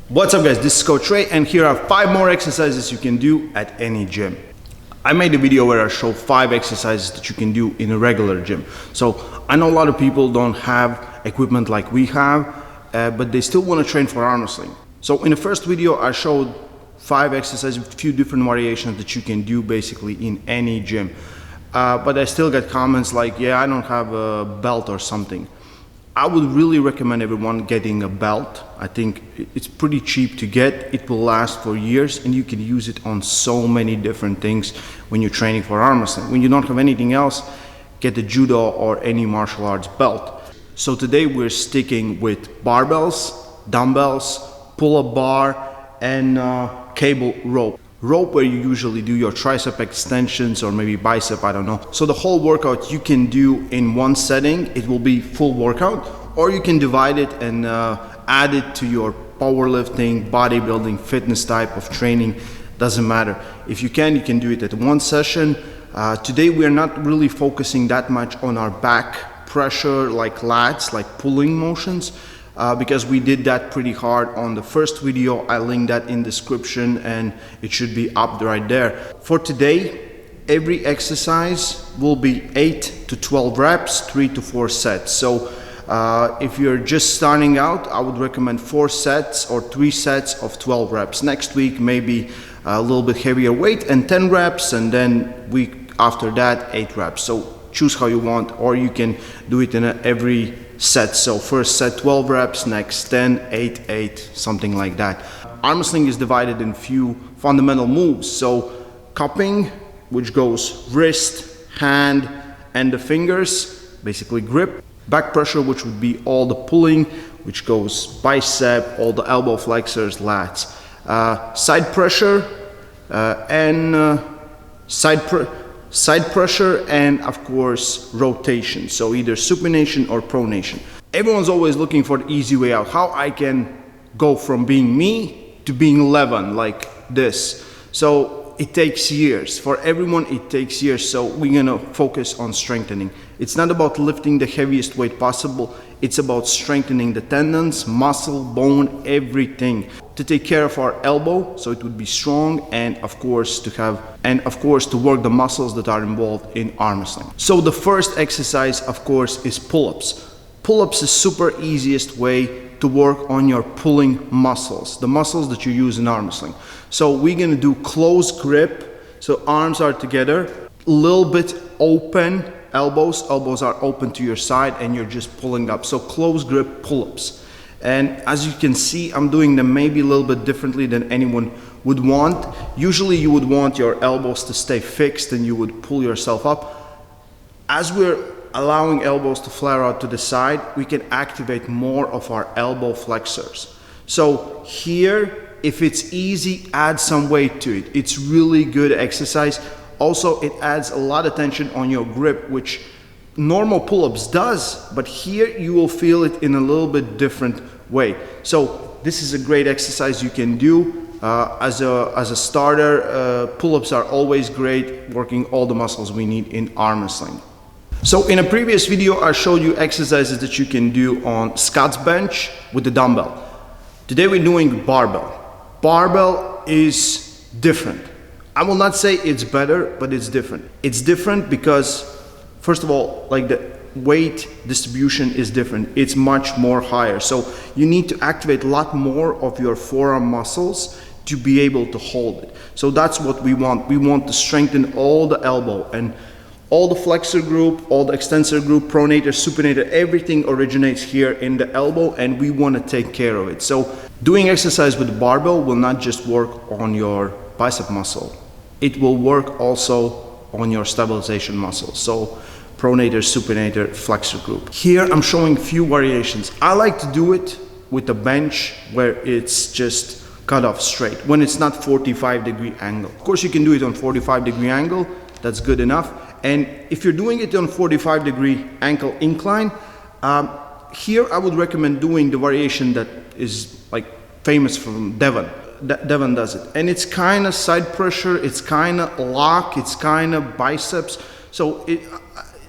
What's up guys, this is Coach Ray and here are 5 more exercises you can do at any gym. I made a video where I show 5 exercises that you can do in a regular gym. So I know a lot of people don't have equipment like we have, but they still want to train for arm wrestling. So in the first video I showed 5 exercises, a few different variations that you can do basically in any gym. But I still get comments like, yeah, I don't have a belt or something. I would really recommend everyone getting a belt. I think it's pretty cheap to get. It will last for years and you can use it on so many different things when you're training for arm wrestling. When you don't have anything else, get a judo or any martial arts belt. So today we're sticking with barbells, dumbbells, pull-up bar and cable rope. Rope where you usually do your tricep extensions or maybe bicep, I don't know. So the whole workout you can do in one setting. It will be full workout, or you can divide it and add it to your powerlifting, bodybuilding, fitness type of training. Doesn't matter. If you can do it at one session. Today we are not really focusing that much on our back pressure like lats, like pulling motions. Because we did that pretty hard on the first video. I linked that in description and it should be up right there. For today, every exercise will be 8 to 12 reps, 3 to 4 sets. So if you're just starting out, I would recommend 4 sets or 3 sets of 12 reps. Next week, maybe a little bit heavier weight and 10 reps, and then week after that, 8 reps. So choose how you want, or you can do it in every set. So first set 12 reps, next 10, 8, 8, something like that. Arm wrestling is divided in few fundamental moves. So cupping, which goes wrist, hand, and the fingers, basically grip. Back pressure, which would be all the pulling, which goes bicep, all the elbow flexors, lats. Side pressure and side pressure, and of course rotation, so either supination or pronation. Everyone's always looking for the easy way out, how I can go from being me to being 11 like this. So it takes years. For everyone it takes years, so we're gonna focus on strengthening. It's not about lifting the heaviest weight possible, it's about strengthening the tendons, muscle, bone, everything, to take care of our elbow so it would be strong, and of course to work the muscles that are involved in arm wrestling. So the first exercise of course is pull-ups. Pull-ups is super easiest way to work on your pulling muscles, the muscles that you use in arm wrestling. So we're gonna do close grip, so arms are together, a little bit open, elbows are open to your side and you're just pulling up. So close grip pull-ups. And as you can see, I'm doing them maybe a little bit differently than anyone would want. Usually you would want your elbows to stay fixed and you would pull yourself up. As we're allowing elbows to flare out to the side, we can activate more of our elbow flexors. So here, if it's easy, add some weight to it. It's really good exercise. Also, it adds a lot of tension on your grip, which normal pull-ups does, but here you will feel it in a little bit different way. So this is a great exercise you can do as a starter. Pull-ups are always great, working all the muscles we need in arm wrestling. So in a previous video I showed you exercises that you can do on Scott's bench with the dumbbell. Today we're doing barbell. Barbell is different. I will not say it's better, but it's different. It's different because, first of all, like the weight distribution is different. It's much more higher. So you need to activate a lot more of your forearm muscles to be able to hold it. So that's what we want. We want to strengthen all the elbow, and all the flexor group, all the extensor group, pronator, supinator, everything originates here in the elbow, and we want to take care of it. So doing exercise with the barbell will not just work on your bicep muscle. It will work also on your stabilization muscle. So pronator, supinator, flexor group. Here I'm showing few variations. I like to do it with a bench where it's just cut off straight, when it's not 45-degree angle. Of course you can do it on 45-degree angle, that's good enough. And if you're doing it on 45-degree ankle incline, here I would recommend doing the variation that is like famous from Devon. Devon does it, and it's kind of side pressure, it's kind of lock, it's kind of biceps. So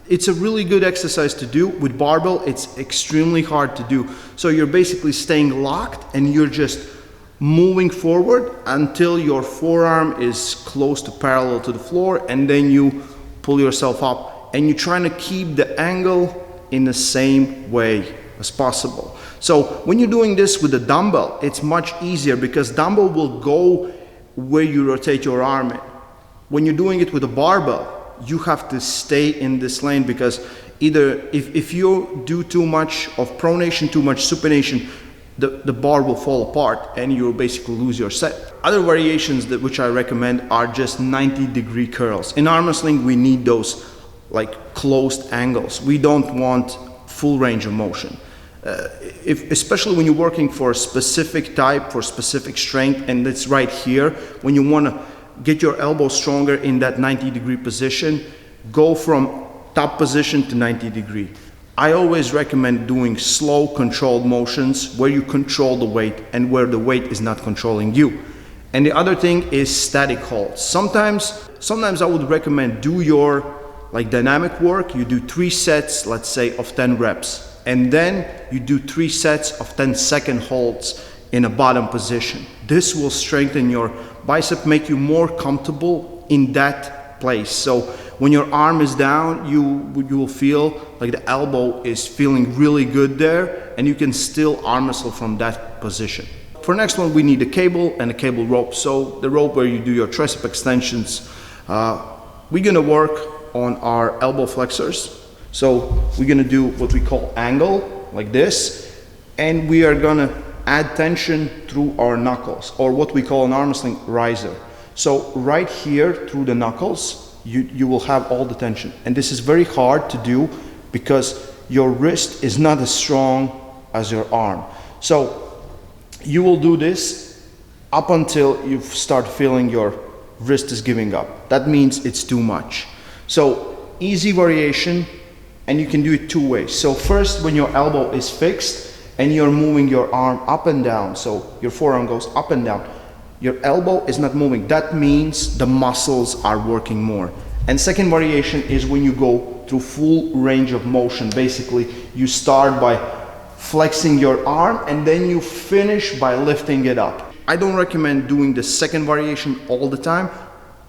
it's a really good exercise to do. With barbell, it's extremely hard to do. So you're basically staying locked and you're just moving forward until your forearm is close to parallel to the floor, and then you pull yourself up, and you're trying to keep the angle in the same way as possible. So when you're doing this with a dumbbell, it's much easier because dumbbell will go where you rotate your arm in. When you're doing it with a barbell, you have to stay in this lane, because either if you do too much of pronation, too much supination, the bar will fall apart and you'll basically lose your set. Other variations which I recommend are just 90-degree curls. In arm wrestling, we need those like closed angles. We don't want full range of motion. Especially when you're working for a specific type, for specific strength, and it's right here, when you want to get your elbow stronger in that 90-degree position, go from top position to 90-degree. I always recommend doing slow, controlled motions where you control the weight and where the weight is not controlling you. And the other thing is static holds. Sometimes I would recommend do your like dynamic work. You do 3 sets, let's say, of 10 reps, and then you do 3 sets of 10-second holds in a bottom position. This will strengthen your bicep, make you more comfortable in that place. So when your arm is down, you will feel like the elbow is feeling really good there, and you can still arm wrestle from that position. For next one, we need a cable and a cable rope. So the rope where you do your tricep extensions. We're gonna work on our elbow flexors. So we're gonna do what we call angle, like this, and we are gonna add tension through our knuckles, or what we call in arm wrestling, riser. So right here through the knuckles, you will have all the tension. And this is very hard to do because your wrist is not as strong as your arm. So you will do this up until you start feeling your wrist is giving up. That means it's too much. So easy variation, and you can do it 2 ways. So first, when your elbow is fixed and you're moving your arm up and down, so your forearm goes up and down, your elbow is not moving. That means the muscles are working more. And second variation is when you go through full range of motion. Basically, you start by flexing your arm and then you finish by lifting it up. I don't recommend doing the second variation all the time.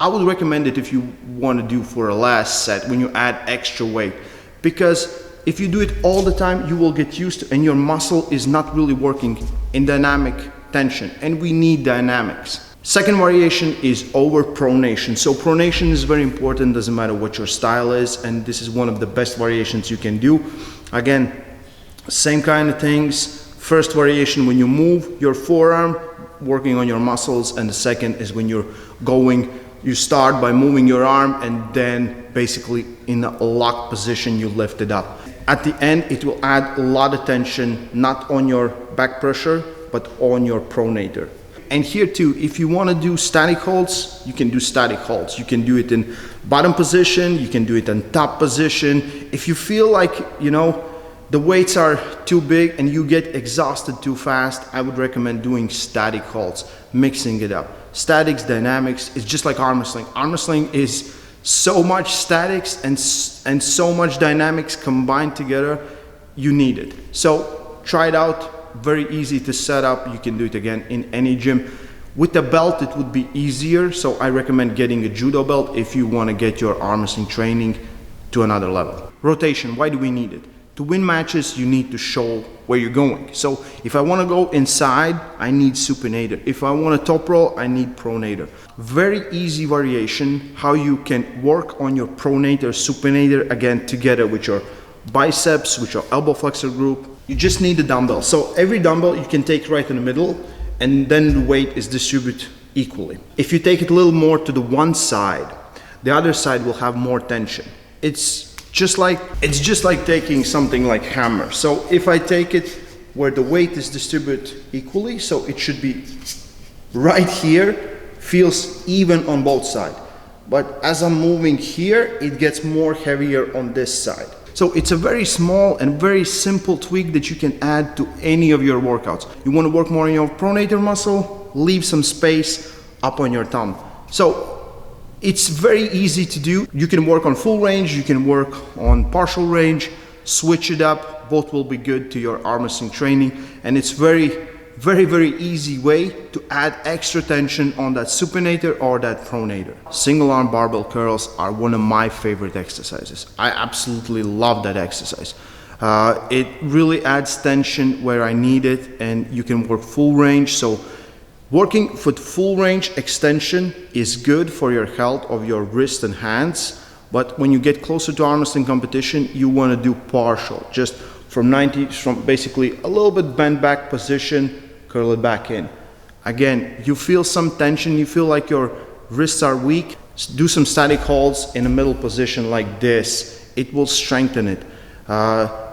I would recommend it if you want to do for a last set, when you add extra weight. Because if you do it all the time, you will get used to, and your muscle is not really working in dynamic tension, and we need dynamics. Second variation is over pronation. So pronation is very important, doesn't matter what your style is, and this is one of the best variations you can do. Again, same kind of things. First variation, when you move your forearm, working on your muscles, and the second is when you're going, you start by moving your arm, and then basically in a locked position you lift it up. At the end, it will add a lot of tension, not on your back pressure, but on your pronator. And here too, if you want to do static holds, you can do static holds. You can do it in bottom position, you can do it in top position. If you feel like, the weights are too big and you get exhausted too fast, I would recommend doing static holds, mixing it up. Statics, dynamics, it's just like arm wrestling. Arm wrestling is so much statics and so much dynamics combined together, you need it. So try it out. Very easy to set up. You can do it again in any gym. With the belt, it would be easier, so I recommend getting a judo belt if you want to get your arm wrestling training to another level. Rotation, why do we need it? To win matches, you need to show where you're going. So if I want to go inside, I need supinator. If I want to top roll, I need pronator. Very easy variation how you can work on your pronator, supinator again together with your biceps, with your elbow flexor group. You just need a dumbbell. So every dumbbell you can take right in the middle, and then the weight is distributed equally. If you take it a little more to the one side, the other side will have more tension. It's just like taking something like hammer. So if I take it where the weight is distributed equally, so it should be right here, feels even on both sides. But as I'm moving here, it gets more heavier on this side. So it's a very small and very simple tweak that you can add to any of your workouts. You want to work more on your pronator muscle, leave some space up on your thumb. So it's very easy to do. You can work on full range, you can work on partial range, switch it up. Both will be good to your arm wrestling training, and it's very very easy way to add extra tension on that supinator or that pronator. Single arm barbell curls are one of my favorite exercises. I absolutely love that exercise. It really adds tension where I need it, and you can work full range. So working with full range extension is good for your health of your wrist and hands, but when you get closer to arm wrestling competition, you want to do partial, just from 90, from basically a little bit bent back position, curl it back in. Again, you feel some tension, you feel like your wrists are weak, do some static holds in a middle position like this. It will strengthen it.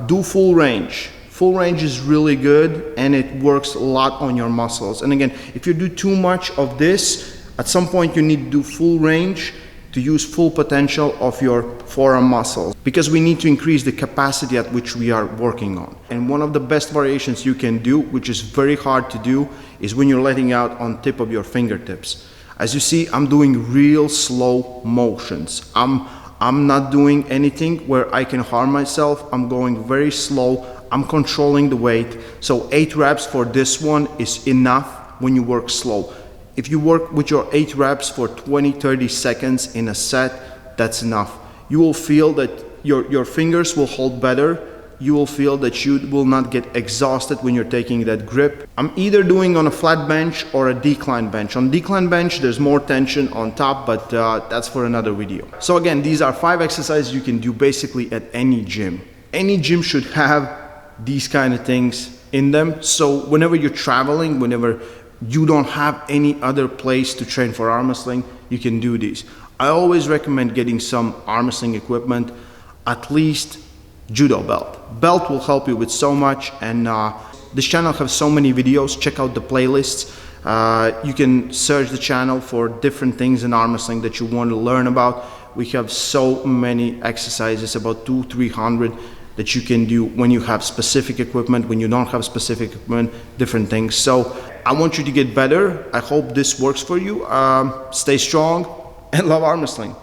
Do full range. Full range is really good, and it works a lot on your muscles. And again, if you do too much of this, at some point you need to do full range to use full potential of your forearm muscles, because we need to increase the capacity at which we are working on. And one of the best variations you can do, which is very hard to do, is when you're letting out on tip of your fingertips. As you see, I'm doing real slow motions. I'm not doing anything where I can harm myself. I'm going very slow. I'm controlling the weight. So 8 reps for this one is enough when you work slow. If you work with your 8 reps for 20-30 seconds in a set, that's enough. You will feel that your fingers will hold better. You will feel that you will not get exhausted when you're taking that grip. I'm either doing on a flat bench or a decline bench. On decline bench, there's more tension on top, but that's for another video. So again, these are 5 exercises you can do basically at any gym. Any gym should have these kind of things in them. So whenever you're traveling, whenever you don't have any other place to train for arm wrestling, you can do these. I always recommend getting some arm wrestling equipment, at least judo belt. Belt will help you with so much, and this channel has so many videos. Check out the playlists. You can search the channel for different things in arm wrestling that you want to learn about. We have so many exercises, about 200-300 that you can do when you have specific equipment, when you don't have specific equipment, different things. So I want you to get better. I hope this works for you. Stay strong and love arm wrestling.